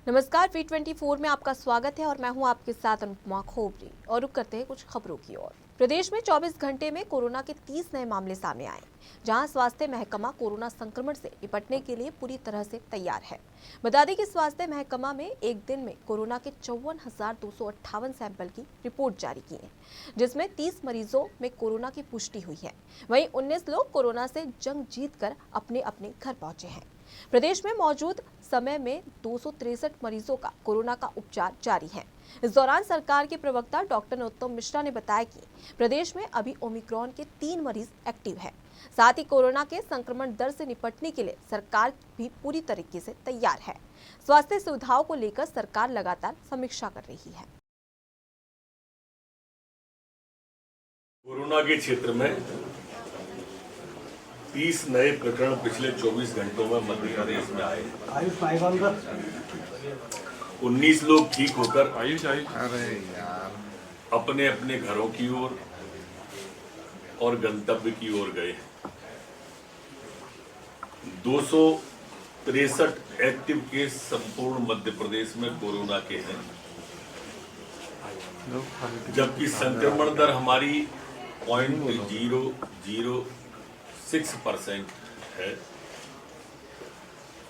नमस्कार, V24 में आपका स्वागत है और मैं हूं आपके साथ अनुपमा खोबरी। और रुक करते हैं कुछ खबरों की ओर। प्रदेश में 24 घंटे में कोरोना के 30 नए मामले सामने आए, जहां स्वास्थ्य महकमा कोरोना संक्रमण से निपटने के लिए पूरी तरह से तैयार है। बता दें कि स्वास्थ्य महकमा में एक दिन में कोरोना के 54,258 सैंपल की रिपोर्ट जारी की है, जिसमेमें 30 मरीजों में कोरोना की पुष्टि हुई है। वहीं 19 लोग कोरोना से जंग जीतकर अपने अपने घर पहुंचे हैं। प्रदेश में मौजूद समय में 263 मरीजों का कोरोना का उपचार जारी है। इस दौरान सरकार के प्रवक्ता डॉक्टर नरोत्तम मिश्रा ने बताया कि प्रदेश में अभी ओमिक्रॉन के 3 मरीज एक्टिव हैं। साथ ही कोरोना के संक्रमण दर से निपटने के लिए सरकार भी पूरी तरीके से तैयार है। स्वास्थ्य सुविधाओं को लेकर सरकार लगातार समीक्षा कर रही है। कोरोना के क्षेत्र में 30 नए प्रकरण पिछले 24 घंटों में मध्य प्रदेश में आए। 19 लोग ठीक होकर अपने अपने घरों की ओर और गंतव्य की ओर गए। 263 एक्टिव केस संपूर्ण मध्य प्रदेश में कोरोना के हैं, जबकि संक्रमण दर हमारी 0.006% है।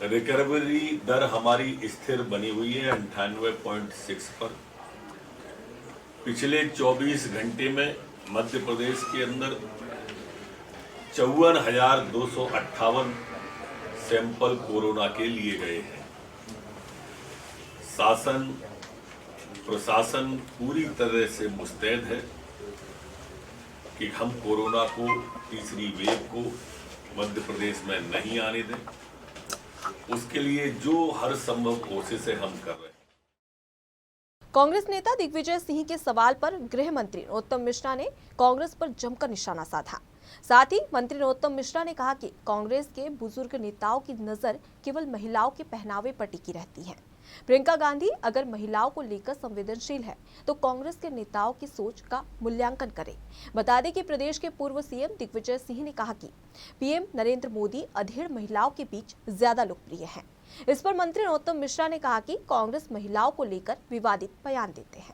रिकवरी दर हमारी स्थिर बनी हुई है 98.6 पर। पिछले 24 घंटे में मध्य प्रदेश के अंदर 54,258 सैंपल कोरोना के लिए गए हैं। शासन प्रशासन पूरी तरह से मुस्तैद है कि हम कोरोना को तीसरी वेव को मध्य प्रदेश में नहीं आने दें। उसके लिए जो हर संभव कोशिशें हम कर रहे हैं। कांग्रेस नेता दिग्विजय सिंह के सवाल पर गृह मंत्री नरोत्तम मिश्रा ने कांग्रेस पर जमकर निशाना साधा। साथ ही मंत्री नरोत्तम मिश्रा ने कहा कि कांग्रेस के बुजुर्ग नेताओं की नजर केवल महिलाओं के पहनावे पर टिकी रहती है। प्रियंका गांधी अगर महिलाओं को लेकर संवेदनशील है तो कांग्रेस के नेताओं की सोच का मूल्यांकन करें। बता दें कि प्रदेश के पूर्व सीएम दिग्विजय सिंह ने कहा कि पीएम नरेंद्र मोदी अधेड़ महिलाओं के बीच ज्यादा लोकप्रिय हैं। इस पर मंत्री नरोत्तम मिश्रा ने कहा कि कांग्रेस महिलाओं को लेकर विवादित बयान देते हैं।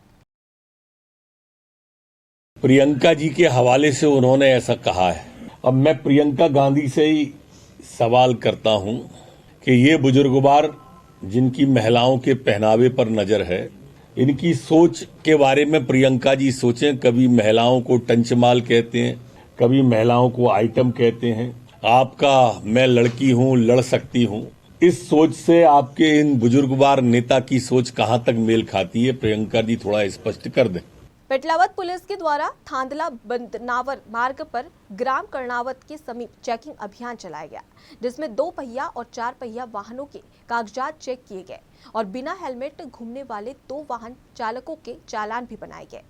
प्रियंका जी के हवाले से उन्होंने ऐसा कहा है। अब मैं प्रियंका गांधी से ही सवाल करता हूं कि ये बुजुर्गवार जिनकी महिलाओं के पहनावे पर नजर है, इनकी सोच के बारे में प्रियंका जी सोचें। कभी महिलाओं को टंचमाल कहते हैं, कभी महिलाओं को आइटम कहते हैं। आपका मैं लड़की हूं, लड़ सकती हूं, इस सोच से आपके इन बुजुर्गवार नेता की सोच कहां तक मेल खाती है, प्रियंका जी थोड़ा स्पष्ट कर दें। पेटलावत पुलिस के द्वारा थांदला बंदनावर मार्ग पर ग्राम कर्णावत के समीप चेकिंग अभियान चलाया गया, जिसमें 2 पहिया और 4 पहिया वाहनों के कागजात चेक किए गए और बिना हेलमेट घूमने वाले 2 वाहन चालकों के चालान भी बनाए गए।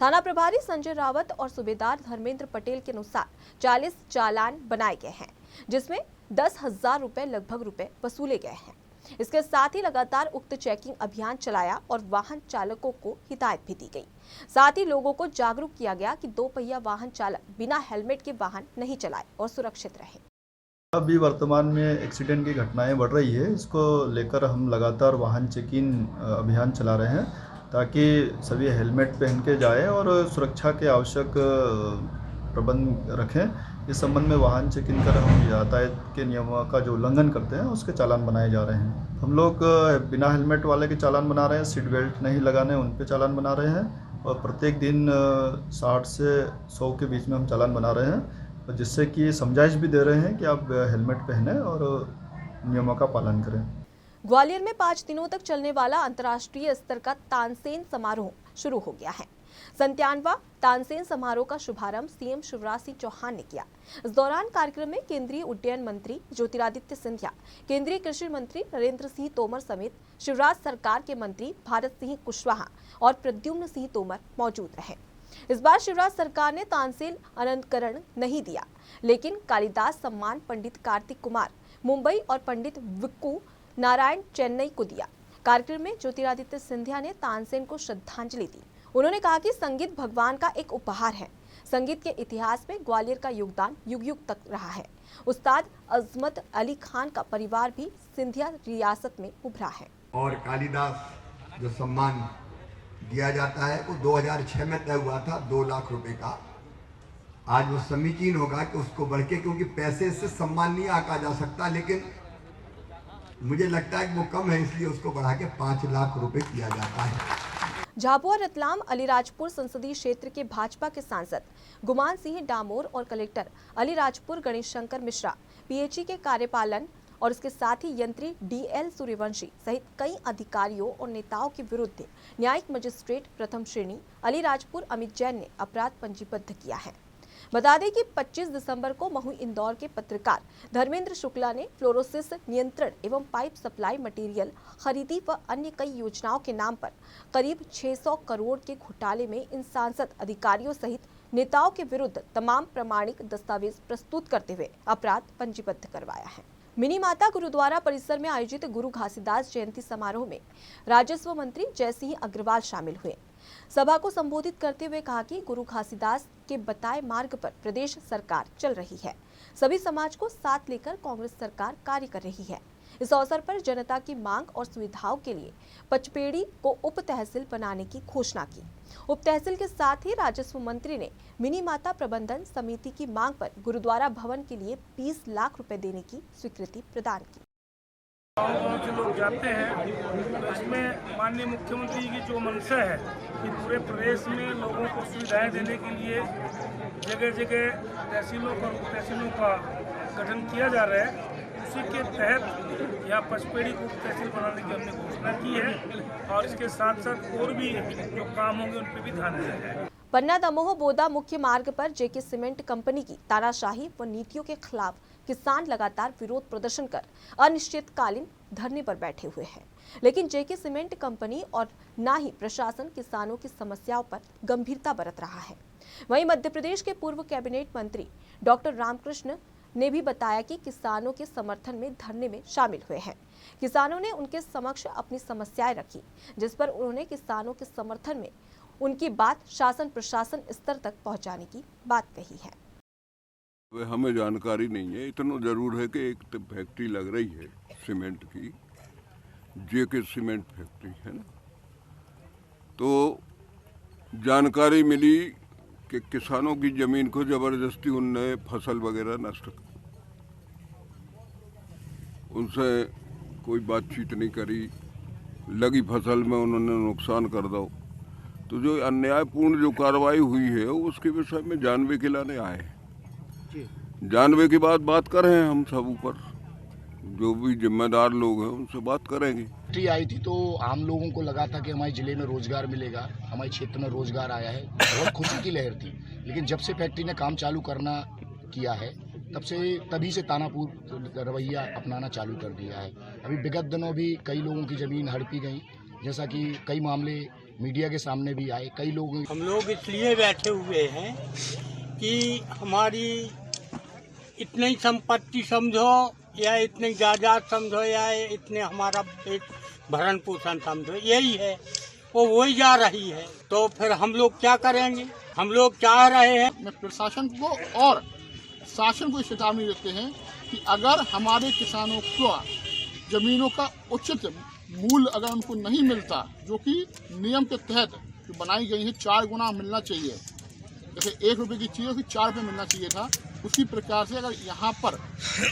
थाना प्रभारी संजय रावत और सूबेदार धर्मेंद्र पटेल के अनुसार 40 चालान बनाए गए हैं, जिसमें 10,000 रुपए लगभग वसूले गए हैं। इसके साथ ही लगातार उक्त चेकिंग अभियान चलाया और वाहन चालकों को हिदायत भी दी गई। साथ ही लोगों को जागरूक किया गया कि 2 पहिया वाहन चालक बिना हेलमेट के वाहन नहीं चलाए और सुरक्षित रहे। अभी वर्तमान में एक्सीडेंट की घटनाएं बढ़ रही है, इसको लेकर हम लगातार वाहन चेकिंग अभियान चला रहे हैं ताकि सभी हेलमेट पहन के जाएं और सुरक्षा के आवश्यक प्रबंध रखें। इस संबंध में वाहन चेकिंग कर हम यातायात के नियमों का जो उल्लंघन करते हैं उसके चालान बनाए जा रहे हैं। हम लोग बिना हेलमेट वाले के चालान बना रहे हैं, सीट बेल्ट नहीं लगाने उन पे चालान बना रहे हैं और प्रत्येक दिन 60 से 100 के बीच में हम चालान बना रहे हैं, जिससे कि समझाइश भी दे रहे हैं कि आप हेलमेट पहने और नियमों का पालन करें। ग्वालियर में 5 दिनों तक चलने वाला अंतर्राष्ट्रीय स्तर का तानसेन समारोह शुरू हो गया है। 97वां तानसेन समारोह का शुभारंभ सीएम शिवराज सिंह चौहान ने किया। इस दौरान कार्यक्रम में केंद्रीय उड्डयन मंत्री ज्योतिरादित्य सिंधिया, केंद्रीय कृषि मंत्री नरेंद्र सिंह तोमर समेत शिवराज सरकार के मंत्री भारत सिंह कुशवाहा और प्रद्युम्न सिंह तोमर मौजूद रहे। इस बार शिवराज सरकार ने तानसेन अलंकरण नहीं दिया, लेकिन कालिदास सम्मान पंडित कार्तिक कुमार मुंबई और पंडित विक्कू नारायण चेन्नई को दिया। कार्यक्रम में ज्योतिरादित्य सिंधिया ने तानसेन को श्रद्धांजलि दी। उन्होंने कहा कि संगीत भगवान का एक उपहार है। संगीत के इतिहास में ग्वालियर का योगदान युग युग तक रहा है। उस्ताद अजमत अली खान का परिवार भी सिंधिया रियासत में उभरा है। और कालिदास जो सम्मान दिया जाता है वो 2006 में तय हुआ था 2 लाख रुपए का। आज वो समीचीन होगा कि उसको बढ़ के, क्योंकि पैसे से सम्मान नहीं आंका जा सकता, लेकिन मुझे लगता है कि वो कम है, इसलिए उसको बढ़ा के 5 लाख रुपए किया जाता है। झाबुआ रतलाम अलीराजपुर संसदीय क्षेत्र के भाजपा के सांसद गुमान सिंह डामोर और कलेक्टर अलीराजपुर गणेश शंकर मिश्रा, पीएचई के कार्यपालन और उसके साथ ही यंत्री डीएल सूर्यवंशी सहित कई अधिकारियों और नेताओं के विरुद्ध न्यायिक मजिस्ट्रेट प्रथम श्रेणी अलीराजपुर अमित जैन ने अपराध पंजीबद्ध किया है। बता दें कि 25 दिसंबर को महू इंदौर के पत्रकार धर्मेंद्र शुक्ला ने फ्लोरोसिस नियंत्रण एवं पाइप सप्लाई मटेरियल खरीदी व अन्य कई योजनाओं के नाम पर करीब 600 करोड़ के घोटाले में इन सांसद अधिकारियों सहित नेताओं के विरुद्ध तमाम प्रमाणिक दस्तावेज प्रस्तुत करते हुए अपराध पंजीबद्ध करवाया है। मिनी माता गुरुद्वारा परिसर में आयोजित गुरु घासीदास जयंती समारोह में राजस्व मंत्री जयसिंह अग्रवाल शामिल हुए। सभा को संबोधित करते हुए कहा कि गुरु घासीदास के बताए मार्ग पर प्रदेश सरकार चल रही है। सभी समाज को साथ लेकर कांग्रेस सरकार कार्य कर रही है। इस अवसर पर जनता की मांग और सुविधाओं के लिए पचपेड़ी को उप तहसील बनाने की घोषणा की। उप तहसील के साथ ही राजस्व मंत्री ने मिनी माता प्रबंधन समिति की मांग पर गुरुद्वारा भवन के लिए 20 लाख रुपए देने की स्वीकृति प्रदान की। गाँव से लोग जाते हैं तो इसमें माननीय मुख्यमंत्री की जो मंशा है कि पूरे प्रदेश में लोगों को सुविधाएं देने के लिए जगह जगह तहसीलों और उप तहसीलों का गठन किया जा रहा है, उसी के तहत यहाँ पचपेड़ी को उप तहसील बनाने की हमने घोषणा की है और इसके साथ साथ और भी जो काम होंगे उन पर भी ध्यान दिया जाएगा। पन्ना दमोह बोदा मुख्य मार्ग पर जेके सीमेंट कंपनी की तानाशाही व नीतियों के खिलाफ किसान लगातार विरोध प्रदर्शन कर अनिश्चितकालीन धरने पर बैठे हुए हैं, लेकिन जेके सीमेंट कंपनी और न ही प्रशासन किसानों की समस्याओं पर गंभीरता बरत रहा है। वहीं मध्य प्रदेश के पूर्व कैबिनेट मंत्री डॉक्टर रामकृष्ण ने भी बताया कि किसानों के समर्थन में धरने में शामिल हुए हैं। किसानों ने उनके समक्ष अपनी समस्याएं रखी, जिस पर उन्होंने किसानों के समर्थन में उनकी बात शासन प्रशासन स्तर तक पहुंचाने की बात कही है। हमें जानकारी नहीं है, इतना जरूर है कि एक तो फैक्ट्री लग रही है सीमेंट की, जेके सीमेंट फैक्ट्री है ना, तो जानकारी मिली कि किसानों की जमीन को जबरदस्ती उनने फसल वगैरह नष्ट, उनसे कोई बातचीत नहीं करी, लगी फसल में उन्होंने नुकसान कर दो। तो जो अन्यायपूर्ण जो कार्रवाई हुई है उसके विषय में जानवे खिलाने आए हैं। जानवे की बात कर रहे हैं, हम सब ऊपर जो भी जिम्मेदार लोग हैं उनसे बात करेंगे। फैक्ट्री आई थी तो आम लोगों को लगा था कि हमारे जिले में रोजगार मिलेगा, हमारे क्षेत्र में रोजगार आया है, बहुत खुशी की लहर थी। लेकिन जब से फैक्ट्री ने काम चालू करना किया है तभी से तानापुर रवैया अपनाना चालू कर दिया है। अभी विगत दिनों भी कई लोगों की ज़मीन हड़पी गई, जैसा कि कई मामले मीडिया के सामने भी आए। कई लोग हम लोग इसलिए बैठे हुए हैं कि हमारी इतनी संपत्ति समझो या इतनी जायदाद समझो या इतने हमारा पेट भरण पोषण समझो, यही है, वो वही जा रही है। तो फिर हम लोग क्या करेंगे? हम लोग चाह रहे हैं प्रशासन को और शासन को चेतावनी देते हैं कि अगर हमारे किसानों को जमीनों का उचित मूल्य अगर उनको नहीं मिलता, जो कि नियम के तहत जो बनाई गई है 4 गुना मिलना चाहिए, जैसे 1 रुपये की चीज़ कि 4 रुपये मिलना चाहिए था, उसी प्रकार से अगर यहाँ पर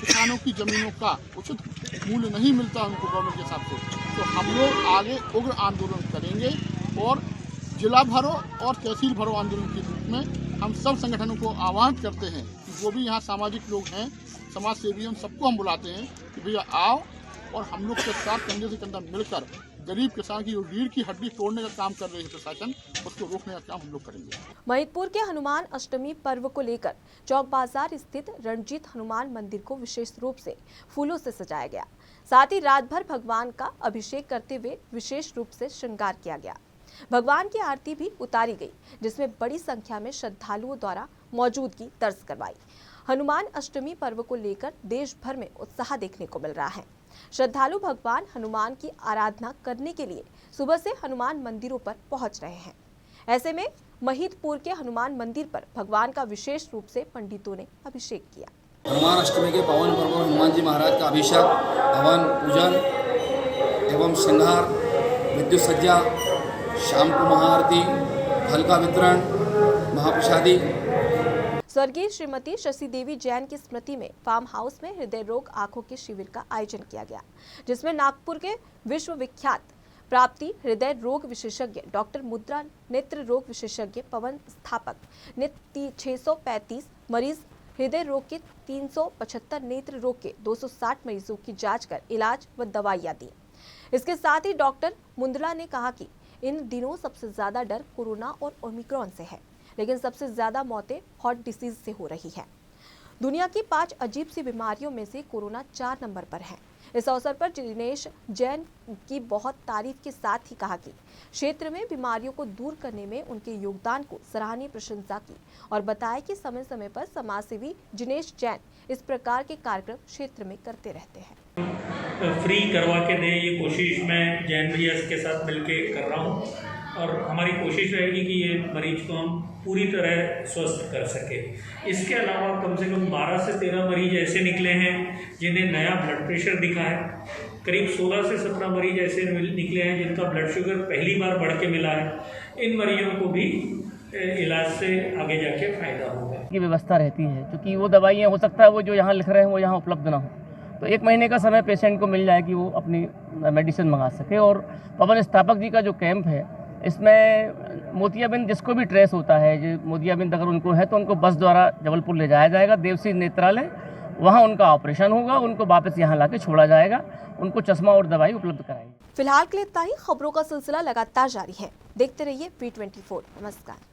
किसानों की ज़मीनों का उचित मूल्य नहीं मिलता उनको गवर्नमेंट के हिसाब से, तो हम लोग आगे उग्र आंदोलन करेंगे और जिला भरो और तहसील भरो आंदोलन के रूप में हम सब संगठनों को आह्वान करते हैं कि जो भी यहाँ सामाजिक लोग हैं, समाज सेवी हैं, उन सबको हम बुलाते हैं कि भैया आओ और हम लोग के साथ कंधे से कंधा मिलकर गरीब किसान की जो रीढ़ की हड्डी तोड़ने का काम कर रही है प्रशासन, उसको रोकने का काम हम लोग करेंगे। महिदपुर के हनुमान अष्टमी पर्व को लेकर चौक बाजार स्थित रणजीत हनुमान मंदिर को विशेष रूप से फूलों से सजाया गया। साथ ही रात भर भगवान का अभिषेक करते हुए विशेष रूप से श्रृंगार किया गया। भगवान की आरती भी उतारी गई, जिसमें बड़ी संख्या में श्रद्धालुओं द्वारा मौजूदगी दर्ज करवाई। हनुमान अष्टमी पर्व को लेकर देश भर में उत्साह देखने को मिल रहा है। श्रद्धालु भगवान हनुमान की आराधना करने के लिए सुबह से हनुमान मंदिरों पर पहुंच रहे हैं। ऐसे में महिदपुर के हनुमान मंदिर पर भगवान का विशेष रूप से पंडितों ने अभिषेक किया। हनुमान अष्टमी के पावन पर्व हनुमान जी महाराज का अभिषेक, हवन, पूजन एवं श्रृंगार, विद्युत सज्जा, शाम को महाआरती, फल का वितरण, महाप्रसादी। स्वर्गीय श्रीमती शशि देवी जैन की स्मृति में फार्म हाउस में हृदय रोग आंखों के शिविर का आयोजन किया गया, जिसमें नागपुर के विश्व विख्यात प्राप्ति हृदय रोग विशेषज्ञ डॉक्टर मुद्रा, नेत्र रोग विशेषज्ञ पवन स्थापक ने 635 मरीज हृदय रोग के 375 नेत्र रोग के 260 मरीजों की जांच कर इलाज व दवाइयां दी। इसके साथ ही डॉक्टर मुंद्रा ने कहा कि इन दिनों सबसे ज्यादा डर कोरोना और ओमिक्रॉन से है, लेकिन सबसे ज्यादा मौतें हार्ट डिसीज से हो रही है। दुनिया की 5 अजीब सी बीमारियों में से कोरोना 4 नंबर पर है। इस अवसर पर दिनेश जैन की बहुत तारीफ के साथ ही कहा कि क्षेत्र में बीमारियों को दूर करने में उनके योगदान को सराहनीय प्रशंसा की और बताया कि समय समय पर समाजसेवी दिनेश जैन इस प्रकार के कार्यक्रम क्षेत्र में करते रहते हैं। फ्री करवा के दे, ये कोशिश मैं जैन भैया के साथ मिलके कर रहा हूँ और हमारी कोशिश रहेगी कि ये मरीज को हम पूरी तरह स्वस्थ कर सके। इसके अलावा कम से कम 12 से 13 मरीज ऐसे निकले हैं जिन्हें नया ब्लड प्रेशर दिखा है। करीब 16 से 17 मरीज ऐसे निकले हैं जिनका ब्लड शुगर पहली बार बढ़ के मिला है। इन मरीजों को भी इलाज से आगे जाके फायदा होगा की व्यवस्था रहती है, क्योंकि वो दवाइयाँ हो सकता है वो जो यहाँ लिख रहे हैं वो यहाँ उपलब्ध ना हो, तो 1 महीने का समय पेशेंट को मिल जाए कि वो अपनी मेडिसिन मंगा सके। और पवन स्थापक जी का जो कैंप है, इसमें मोतियाबिंद जिसको भी ट्रेस होता है, जो मोतियाबिंद अगर उनको है तो उनको बस द्वारा जबलपुर ले जाया जाएगा, देवसी नेत्रालय, वहाँ उनका ऑपरेशन होगा, उनको वापस यहाँ लाके छोड़ा जाएगा, उनको चश्मा और दवाई उपलब्ध कराएंगे। फिलहाल के लिए इतना ही। खबरों का सिलसिला लगातार जारी है, देखते रहिए V24। नमस्कार।